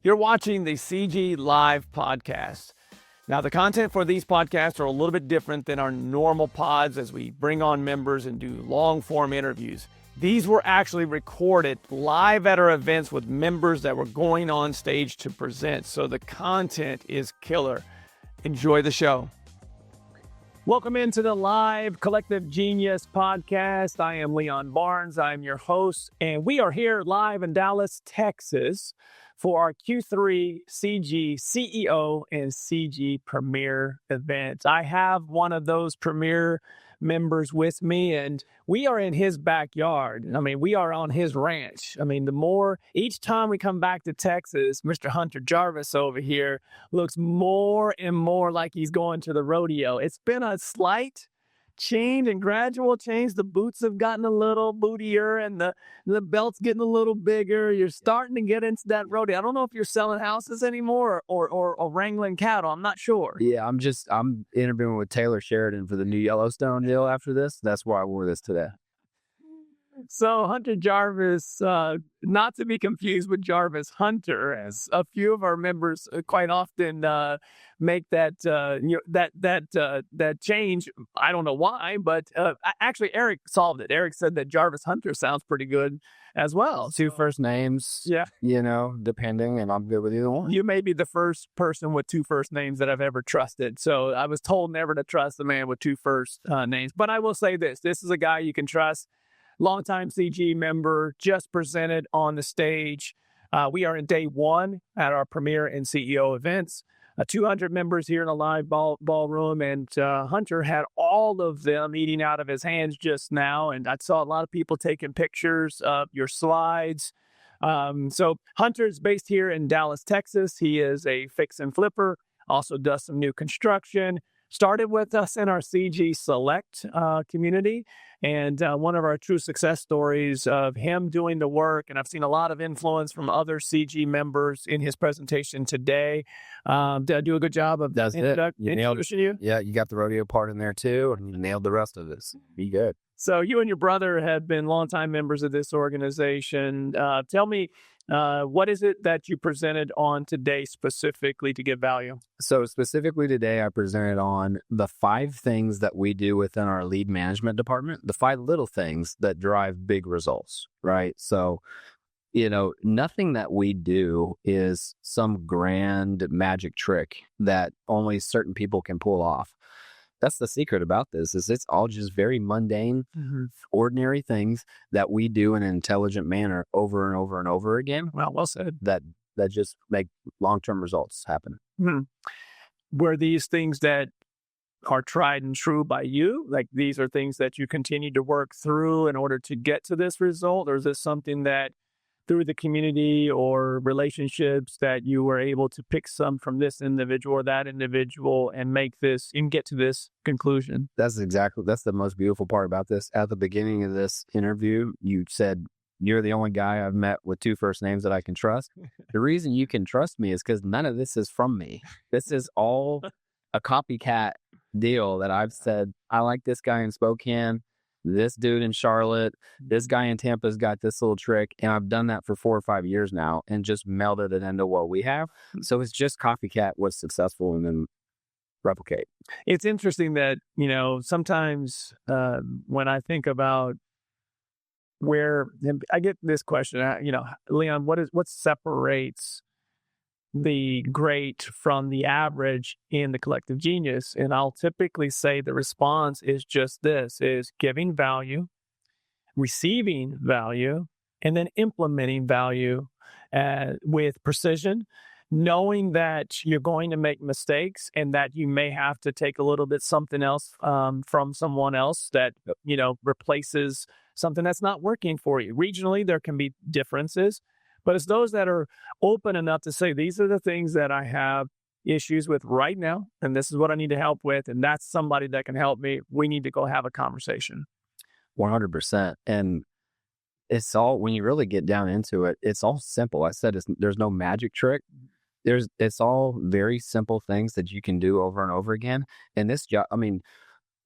You're watching the CG Live podcast. Now, the content for these podcasts are a little bit different than our normal pods as we bring on members and do long-form interviews. These were actually recorded live at our events with members that were going on stage to present, so the content is killer. Enjoy the show. Welcome into the Live Collective Genius podcast. I am Leon Barnes. I'm your host, and we are here live in Dallas, Texas for our Q3 CG CEO and CG Premier events. I have one of those Premier members with me, and we are in his backyard. I mean, we are on his ranch. I mean, each time we come back to Texas, Mr. Hunter Jarvis over here looks more and more like he's going to the rodeo. It's been a slight change and gradual change. The boots have gotten a little bootier and the belt's getting a little bigger. You're starting to get into that rodeo. I don't know if you're selling houses anymore or wrangling cattle. I'm not sure. Yeah, I'm interviewing with Taylor Sheridan for the new Yellowstone deal after this. That's why I wore this today. So Hunter Jarvis, not to be confused with Jarvis Hunter, as a few of our members quite often make that change. I don't know why, but actually Eric solved it. Eric said that Jarvis Hunter sounds pretty good as well. Two first names, yeah, depending, and I'm good with either one. You may be the first person with two first names that I've ever trusted. So I was told never to trust a man with two first names. But I will say this is a guy you can trust. Longtime CG member, just presented on the stage. We are in day one at our Premier and CEO events. 200 members here in a live ballroom, and Hunter had all of them eating out of his hands just now. And I saw a lot of people taking pictures of your slides. So Hunter's based here in Dallas, Texas. He is a fix and flipper, also does some new construction. Started with us in our CG Select community, and one of our true success stories of him doing the work. And I've seen a lot of influence from other CG members in his presentation today. Did I do a good job of introducing you? Yeah, you got the rodeo part in there too, and you nailed the rest of this. Be good. So you and your brother have been longtime members of this organization. Tell me, what is it that you presented on today specifically to give value? So specifically today, I presented on the 5 things that we do within our lead management department, the 5 little things that drive big results, right? So, nothing that we do is some grand magic trick that only certain people can pull off. That's the secret about this, is it's all just very mundane, ordinary things that we do in an intelligent manner over and over and over again. Well said. That just make long-term results happen. Were these things that are tried and true by you? Like, these are things that you continue to work through in order to get to this result? Or is this something that through the community or relationships that you were able to pick some from this individual or that individual and get to this conclusion? That's the most beautiful part about this. At the beginning of this interview, you said, you're the only guy I've met with 2 first names that I can trust. The reason you can trust me is because none of this is from me. This is all a copycat deal that I've said, I like this guy in Spokane, this dude in Charlotte, this guy in Tampa's got this little trick, and I've done that for 4 or 5 years now and just melded it into what we have. So it's just copycat what's successful and then replicate. It's interesting that, sometimes when I think about where I get this question, Leon, what separates the great from the average in the collective genius? And I'll typically say the response is just this, is giving value, receiving value, and then implementing value with precision, knowing that you're going to make mistakes and that you may have to take a little bit something else from someone else that, replaces something that's not working for you. Regionally, there can be differences, but it's those that are open enough to say, these are the things that I have issues with right now, and this is what I need to help with, and that's somebody that can help me. We need to go have a conversation. 100%. And it's all, when you really get down into it, it's all simple. I said there's no magic trick. It's all very simple things that you can do over and over again. And this job,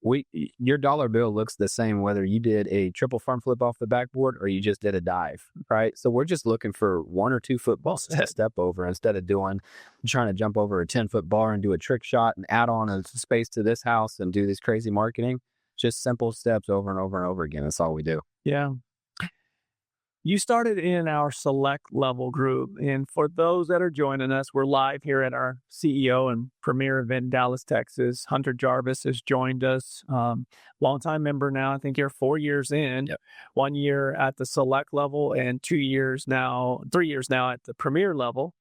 your dollar bill looks the same whether you did a triple front flip off the backboard or you just did a dive, right? So we're just looking for 1 or 2 footballs to step over instead of trying to jump over a 10-foot bar and do a trick shot and add on a space to this house and do this crazy marketing. Just simple steps over and over and over again. That's all we do. Yeah. You started in our select level group. And for those that are joining us, we're live here at our CEO and premier event in Dallas, Texas. Hunter Jarvis has joined us. Longtime member now. I think you're 4 years in. Yep. 1 year at the select level and 3 years now at the premier level.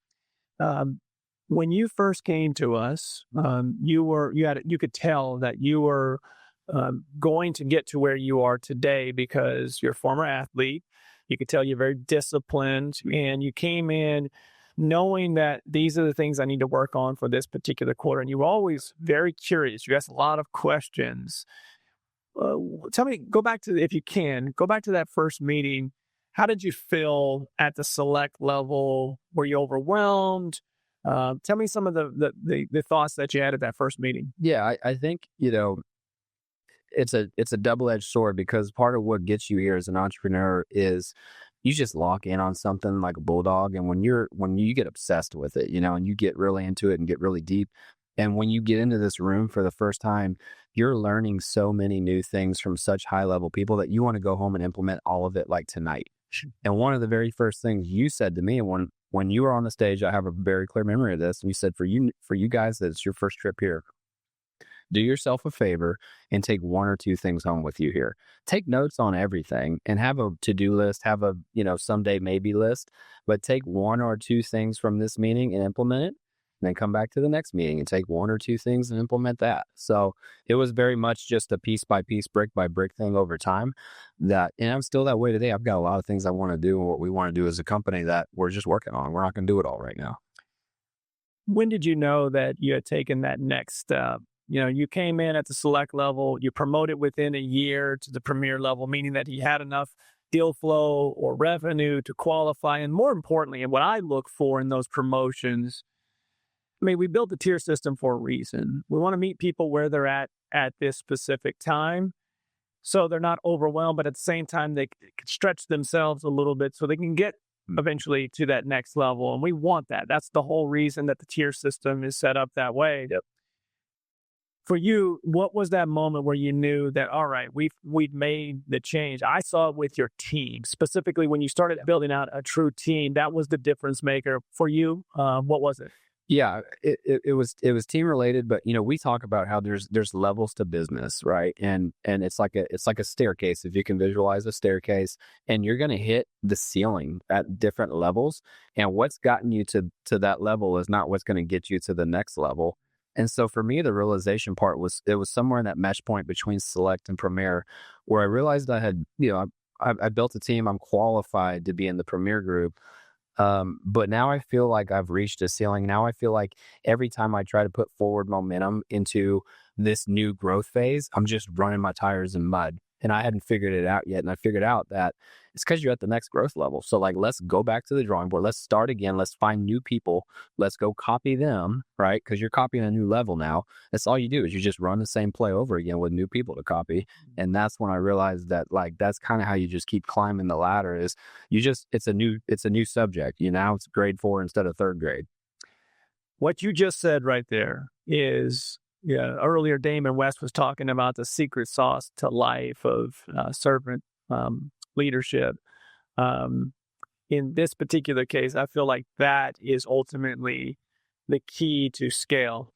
When you first came to us, you could tell that you were going to get to where you are today because you're a former athlete. You could tell you're very disciplined, and you came in knowing that these are the things I need to work on for this particular quarter. And you were always very curious. You asked a lot of questions. Tell me, if you can, go back to that first meeting. How did you feel at the select level? Were you overwhelmed? Tell me some of the thoughts that you had at that first meeting. Yeah, I think, it's a double-edged sword because part of what gets you here as an entrepreneur is you just lock in on something like a bulldog. And when you get obsessed with it, and you get really into it and get really deep. And when you get into this room for the first time, you're learning so many new things from such high level people that you want to go home and implement all of it like tonight. And one of the very first things you said to me when you were on the stage, I have a very clear memory of this. And you said, for you guys, that it's your first trip here. Do yourself a favor and take 1 or 2 things home with you here. Take notes on everything and have a to-do list, have a, someday maybe list, but take 1 or 2 things from this meeting and implement it. And then come back to the next meeting and take 1 or 2 things and implement that. So it was very much just a piece by piece, brick by brick thing over time and I'm still that way today. I've got a lot of things I want to do and what we want to do as a company that we're just working on. We're not going to do it all right now. When did you know that you had taken that next step? You came in at the select level, you promoted within a year to the premier level, meaning that he had enough deal flow or revenue to qualify. And more importantly, and what I look for in those promotions, we built the tier system for a reason. We want to meet people where they're at this specific time. So they're not overwhelmed, but at the same time, they can stretch themselves a little bit so they can get eventually to that next level. And we want that. That's the whole reason that the tier system is set up that way. Yep. For you, what was that moment where you knew that, all right, we've made the change? I saw it with your team, specifically when you started building out a true team. That was the difference maker for you. What was it? Yeah, it was team related, but we talk about how there's levels to business, right? And it's like a staircase. If you can visualize a staircase, and you're going to hit the ceiling at different levels, and what's gotten you to that level is not what's going to get you to the next level. And so for me, the realization part was somewhere in that mesh point between select and premier, where I realized I had, I built a team. I'm qualified to be in the premier group. But now I feel like I've reached a ceiling. Now I feel like every time I try to put forward momentum into this new growth phase, I'm just running my tires in mud. And I hadn't figured it out yet. And I figured out that it's because you're at the next growth level. So let's go back to the drawing board. Let's start again. Let's find new people. Let's go copy them, right? Because you're copying a new level now. That's all you do is you just run the same play over again with new people to copy. And that's when I realized that that's kind of how you just keep climbing the ladder is it's a new subject. Now it's grade 4 instead of 3rd grade. What you just said right there is, earlier Damon West was talking about the secret sauce to life of servant leadership. In this particular case, I feel like that is ultimately the key to scale.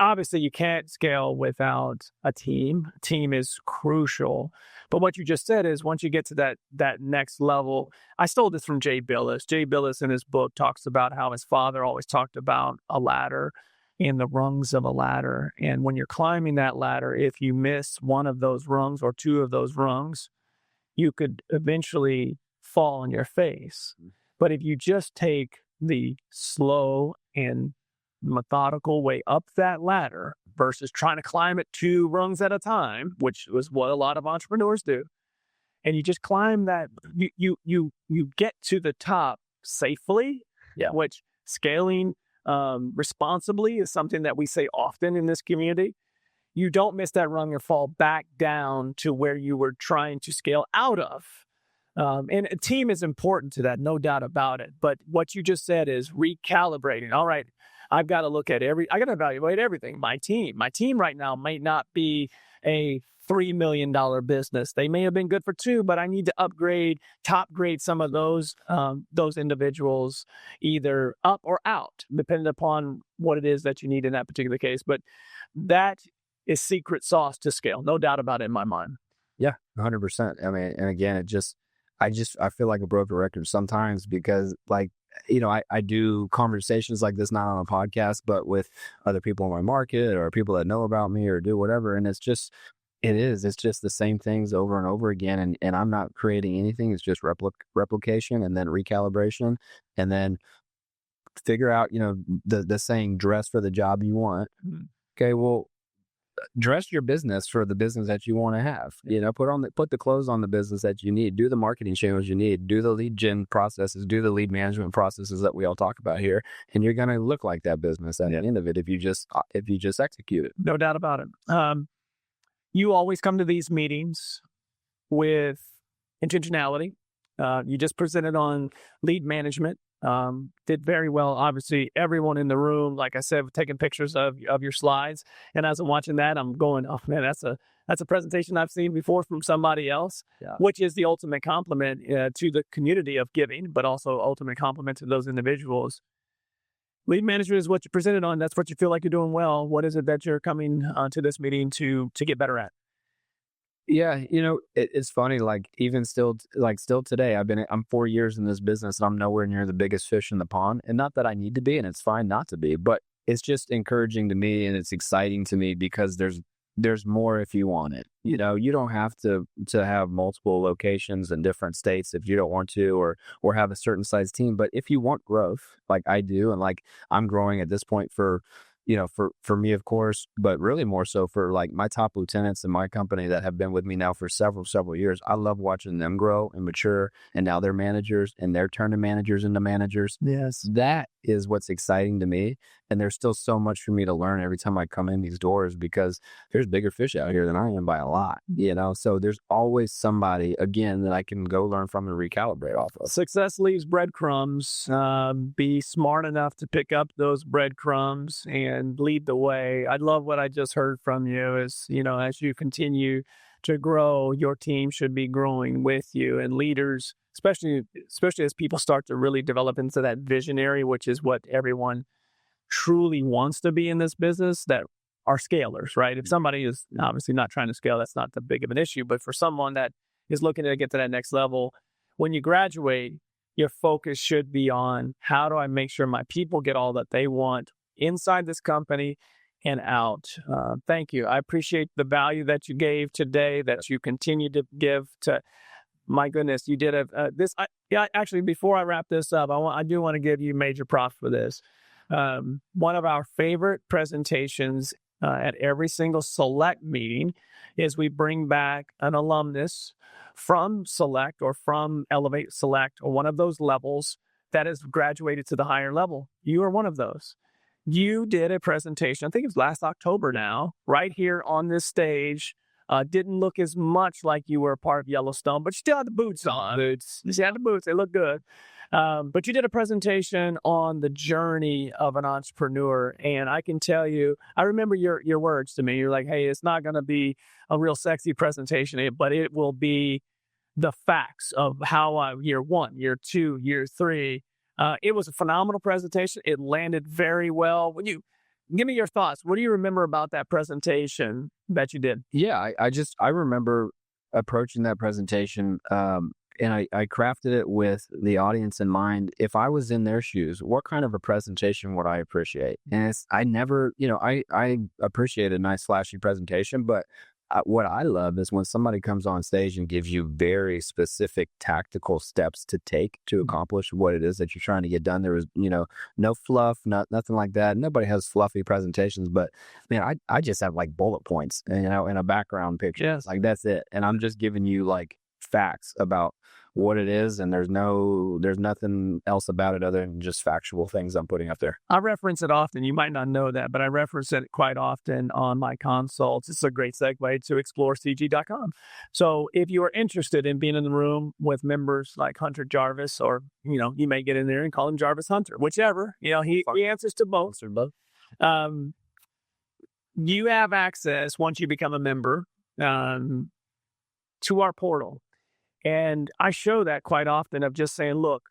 Obviously, you can't scale without a team. A team is crucial. But what you just said is once you get to that next level, I stole this from Jay Billis. Jay Billis in his book talks about how his father always talked about a ladder and the rungs of a ladder. And when you're climbing that ladder, if you miss one of those rungs or 2 of those rungs, you could eventually fall on your face. But if you just take the slow and methodical way up that ladder versus trying to climb it 2 rungs at a time, which was what a lot of entrepreneurs do, and you just climb that, you get to the top safely, which scaling responsibly is something that we say often in this community. you don't miss that rung or fall back down to where you were trying to scale out of. And a team is important to that, no doubt about it. But what you just said is recalibrating. All right, I've got to look at I got to evaluate everything. My team right now might not be a $3 million business. They may have been good for 2, but I need to top grade some of those individuals either up or out, depending upon what it is that you need in that particular case. But that is secret sauce to scale, no doubt about it in my mind. Yeah, 100%. I mean, and again, I feel like a broken record sometimes because like, I do conversations like this, not on a podcast, but with other people in my market or people that know about me or do whatever. And it's just the same things over and over again. And I'm not creating anything. It's just replication and then recalibration and then figure out, the saying, dress for the job you want. Mm-hmm. Okay. Well, dress your business for the business that you want to have. Put the clothes on the business that you need. Do the marketing channels you need. Do the lead gen processes. Do the lead management processes that we all talk about here, and you're going to look like that business at the end of it if you just execute it. No doubt about it. You always come to these meetings with intentionality. You just presented on lead management. Did very well. Obviously, everyone in the room, like I said, taking pictures of your slides. And as I'm watching that, I'm going, oh man, that's a presentation I've seen before from somebody else, which is the ultimate compliment to the community of giving, but also ultimate compliment to those individuals. Lead management is what you presented on. That's what you feel like you're doing well. What is it that you're coming to this meeting to get better at? Yeah, it's funny. Like even still today, I'm 4 years in this business, and I'm nowhere near the biggest fish in the pond. And not that I need to be, and it's fine not to be, but it's just encouraging to me, and it's exciting to me because there's more if you want it. You don't have to have multiple locations in different states if you don't want to, or have a certain size team. But if you want growth, like I do, and like I'm growing at this point for me, of course, but really more so for like my top lieutenants in my company that have been with me now for several years. I love watching them grow and mature, and now they're managers and they're turning managers into managers. Yes. That is what's exciting to me. And there's still so much for me to learn every time I come in these doors because there's bigger fish out here than I am by a lot, so there's always somebody, again, that I can go learn from and recalibrate off of. Success leaves breadcrumbs. Be smart enough to pick up those breadcrumbs and lead the way. I love what I just heard from you is, as you continue to grow, your team should be growing with you, and leaders, especially as people start to really develop into that visionary, which is what everyone truly wants to be in this business, that are scalers, right? If somebody is obviously not trying to scale, that's not that big of an issue. But for someone that is looking to get to that next level, when you graduate, your focus should be on how do I make sure my people get all that they want inside this company and out. Thank you. I appreciate the value that you gave today, that you continue to give to. My goodness, you did actually, before I wrap this up, I do want to give you major props for this. One of our favorite presentations at every single Select meeting is we bring back an alumnus from Select or from Elevate Select or one of those levels that has graduated to the higher level. You are one of those. You did a presentation, I think it was last October now, right here on this stage. Didn't look as much like you were a part of Yellowstone, but you still had the boots on. You still had the boots. They look good. But you did a presentation on the journey of an entrepreneur. And I can tell you, I remember your words to me. You're like, hey, it's not going to be a real sexy presentation, but it will be the facts of how year 1, year 2, year 3. It was a phenomenal presentation. It landed very well. Give me your thoughts. What do you remember about that presentation that you did? Yeah, I remember approaching that presentation, and I crafted it with the audience in mind. If I was in their shoes, what kind of a presentation would I appreciate? And I never, I appreciate a nice flashy presentation, but what I love is when somebody comes on stage and gives you very specific tactical steps to take to accomplish what it is that you're trying to get done. There was, no fluff, nothing like that. Nobody has fluffy presentations, but man, I just have like bullet points, and a background picture. Yes. Like that's it. And I'm just giving you like facts about what it is, and there's nothing else about it other than just factual things I'm putting up there. I reference it often. You might not know that, but I reference it quite often on my consults. It's a great segue to explorecg.com. So if you are interested in being in the room with members like Hunter Jarvis, or, you may get in there and call him Jarvis Hunter, whichever, he answers to both. You have access, once you become a member, to our portal. And I show that quite often of just saying, look,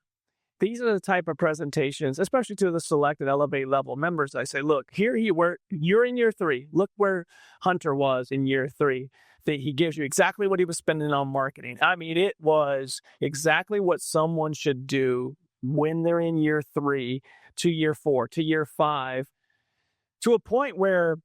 these are the type of presentations, especially to the select and elevate level members. I say, look, you're in year 3. Look where Hunter was in year 3. That he gives you exactly what he was spending on marketing. I mean, it was exactly what someone should do when they're in year 3 to year 4 to year 5, to a point where,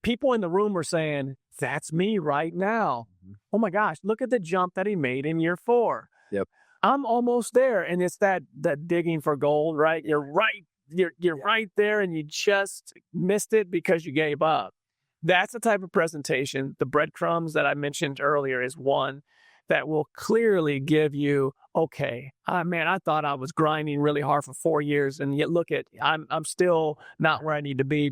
people in the room were saying, that's me right now. Mm-hmm. Oh my gosh, look at the jump that he made in year 4. Yep. I'm almost there. And it's that digging for gold, right? You're right there, and you just missed it because you gave up. That's the type of presentation. The breadcrumbs that I mentioned earlier is one that will clearly give you, okay, I thought I was grinding really hard for 4 years, and yet look at, I'm still not where I need to be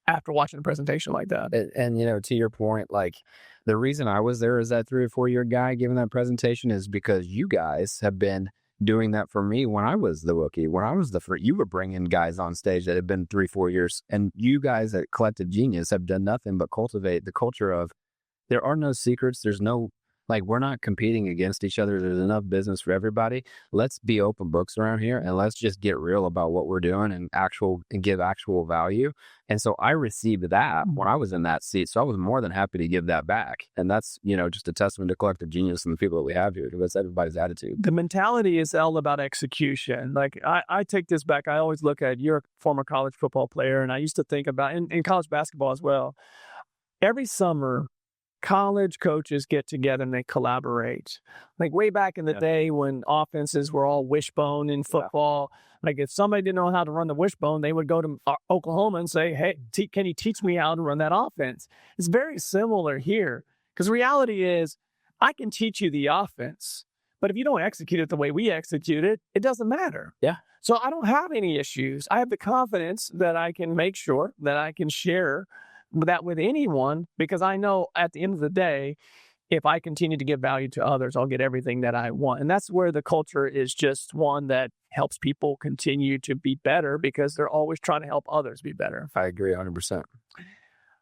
after watching a presentation like that. And to your point, like, the reason I was there as that 3 or 4 year guy giving that presentation is because you guys have been doing that for me when I was the rookie, when I was you were bringing guys on stage that had been 3-4 years, and you guys at Collective Genius have done nothing but cultivate the culture of, there are no secrets. There's no, we're not competing against each other. There's enough business for everybody. Let's be open books around here, and let's just get real about what we're doing and give actual value. And so I received that when I was in that seat. So I was more than happy to give that back. And that's, just a testament to Collective Genius and the people that we have here. That's everybody's attitude. The mentality is all about execution. Like, I take this back. I always look at, you're a former college football player, and I used to think about, in college basketball as well, every summer, college coaches get together and they collaborate. Like way back in the day when offenses were all wishbone in football, like if somebody didn't know how to run the wishbone, they would go to Oklahoma and say, hey, can you teach me how to run that offense? It's very similar here, because reality is, I can teach you the offense, but if you don't execute it the way we execute it, it doesn't matter. Yeah. So I don't have any issues. I have the confidence that I can make sure that I can share that with anyone, because I know at the end of the day, if I continue to give value to others, I'll get everything that I want. And that's where the culture is just one that helps people continue to be better, because they're always trying to help others be better. I agree 100%.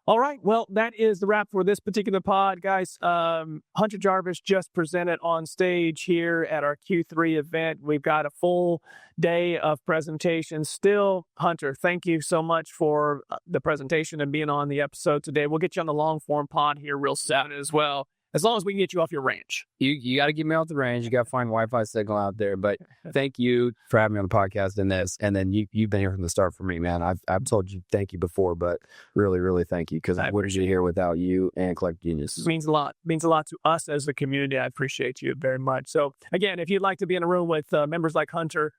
All right. Well, that is the wrap for this particular pod, guys. Hunter Jarvis just presented on stage here at our Q3 event. We've got a full day of presentations still. Hunter, thank you so much for the presentation and being on the episode today. We'll get you on the long form pod here real soon as well, as long as we can get you off your range. You got to get me off the range. You got to find Wi-Fi signal out there. But thank you for having me on the podcast and this. And then you've been here from the start for me, man. I've told you thank you before, but really, really thank you, because I wouldn't be here without you and Collective Genius. It means a lot. It means a lot to us as a community. I appreciate you very much. So again, if you'd like to be in a room with members like Hunter,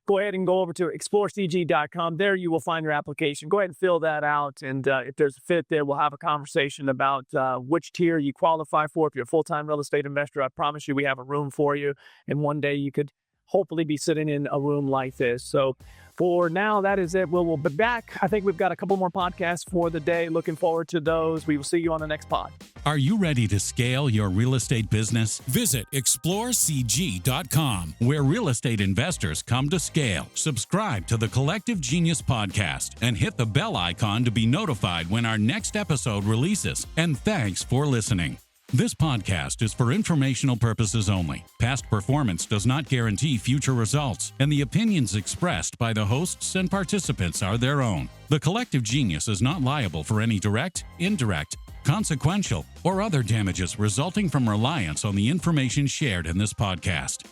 go ahead and go over to explorecg.com. There you will find your application. Go ahead and fill that out. And if there's a fit there, we'll have a conversation about which tier you qualify for. If you're a full-time real estate investor, I promise you we have a room for you. And one day you could hopefully be sitting in a room like this. So for now, that is it. We'll be back. I think we've got a couple more podcasts for the day. Looking forward to those. We will see you on the next pod. Are you ready to scale your real estate business? Visit explorecg.com, where real estate investors come to scale. Subscribe to the Collective Genius podcast and hit the bell icon to be notified when our next episode releases. And thanks for listening. This podcast is for informational purposes only. Past performance does not guarantee future results, and the opinions expressed by the hosts and participants are their own. The Collective Genius is not liable for any direct, indirect, consequential, or other damages resulting from reliance on the information shared in this podcast.